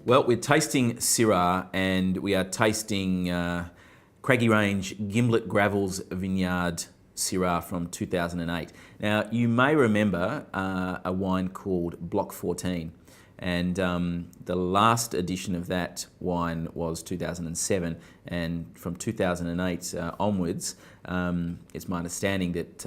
Well, we're tasting Syrah and we are tasting Craggy Range Gimblett Gravels Vineyard Syrah from 2008. Now, you may remember a wine called Block 14, and the last edition of that wine was 2007, and from 2008 onwards, it's my understanding that,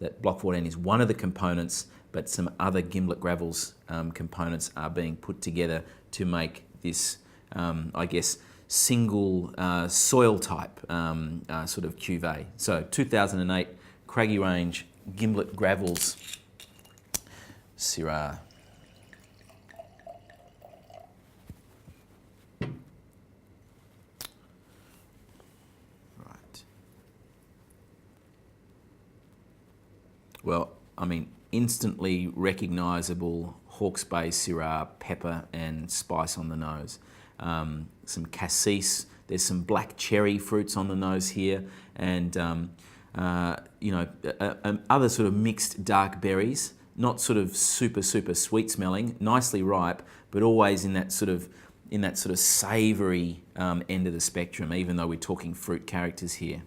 that Block 14 is one of the components, but some other Gimblett Gravels components are being put together to make this, I guess, single soil type sort of cuvee. So 2008 Craggy Range Gimblett Gravels Syrah. Right. Well, I mean, instantly recognisable Hawke's Bay Syrah pepper and spice on the nose. Some cassis, there's some black cherry fruits on the nose here, and you know, other sort of mixed dark berries, not sort of super sweet smelling, nicely ripe, but always in that sort of savoury end of the spectrum, even though we're talking fruit characters here.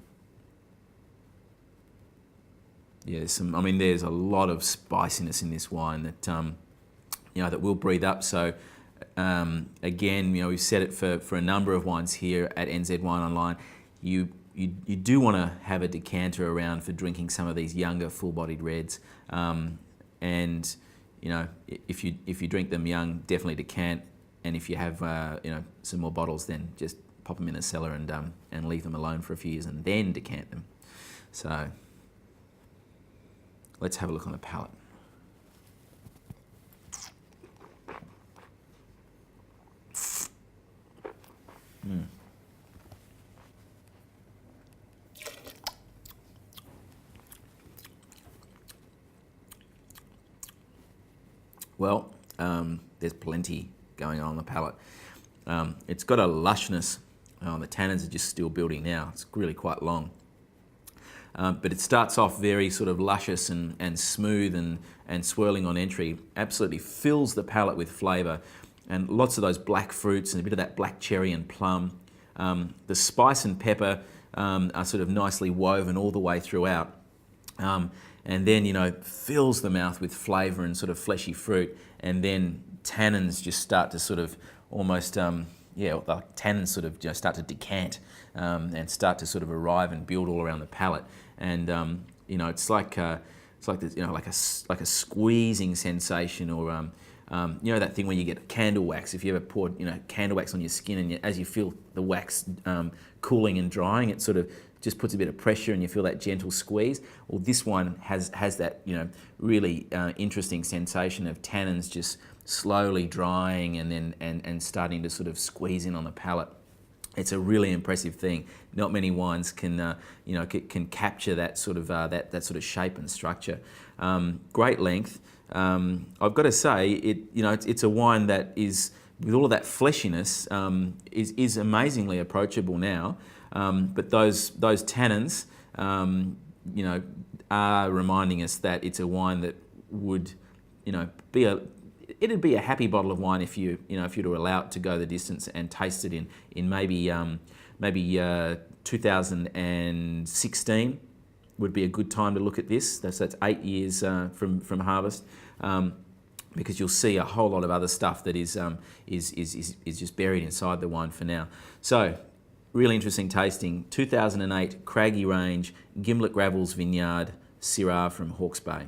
Yeah, I mean, there's a lot of spiciness in this wine that you know, that will breathe up. So again, you know, we've said it for a number of wines here at NZWINEONLINE. You do want to have a decanter around for drinking some of these younger, full-bodied reds. And you know, if you drink them young, definitely decant. And if you have you know, some more bottles, then just pop them in the cellar and leave them alone for a few years and then decant them. So let's have a look on the palate. Well, there's plenty going on the palate. It's got a lushness. The tannins are just still building now. It's really quite long. But it starts off very sort of luscious and smooth and swirling on entry. Absolutely fills the palate with flavour, and lots of those black fruits and a bit of that black cherry and plum. The spice and pepper are sort of nicely woven all the way throughout. And then, you know, fills the mouth with flavour and sort of fleshy fruit, and then tannins just start to sort of almost, yeah, like tannins sort of, you know, start to decant and start to sort of arrive and build all around the palate. And you know, it's like this, you know, like a squeezing sensation, or you know, that thing where you get candle wax. If you ever poured, you know, candle wax on your skin, and as you feel the wax cooling and drying, it sort of just puts a bit of pressure and you feel that gentle squeeze. Well, this one has that, you know, really interesting sensation of tannins just slowly drying and then and starting to sort of squeeze in on the palate. It's a really impressive thing. Not many wines can, you know, can capture that sort of that sort of shape and structure. Great length. I've got to say, you know, it's a wine that is, with all of that fleshiness, is amazingly approachable now. But those tannins, you know, are reminding us that it's a wine that would, you know, it'd be a happy bottle of wine if you know, if you were to allow it to go the distance and taste it in maybe 2016 would be a good time to look at this. That's 8 years from harvest. Because you'll see a whole lot of other stuff that is just buried inside the wine for now. So, really interesting tasting. 2008 Craggy Range Gimblett Gravels Vineyard Syrah from Hawke's Bay.